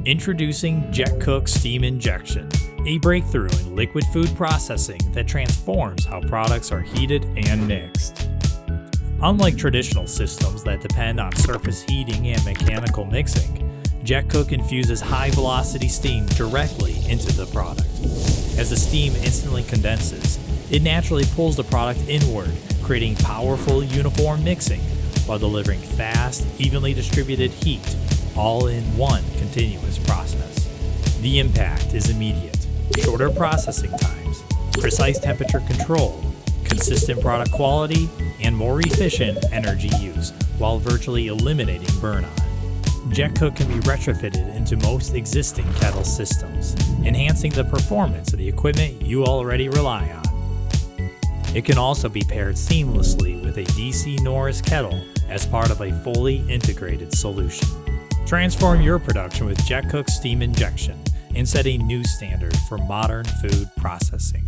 Introducing Jet Cook Steam Injection, a breakthrough in liquid food processing that transforms how products are heated and mixed. Unlike traditional systems that depend on surface heating and mechanical mixing, Jet Cook infuses high-velocity steam directly into the product. As the steam instantly condenses, it naturally pulls the product inward, creating powerful, uniform mixing while delivering fast, evenly distributed heat, all in one continuous process. The impact is immediate: shorter processing times, precise temperature control, consistent product quality, and more efficient energy use while virtually eliminating burn-on. Jet Cook can be retrofitted into most existing Kettle systems, enhancing the performance of the equipment you already rely on. It can also be paired seamlessly with a DC Norris Kettle as part of a fully integrated solution. Transform your production with Jet Cook Steam Injection and set a new standard for modern food processing.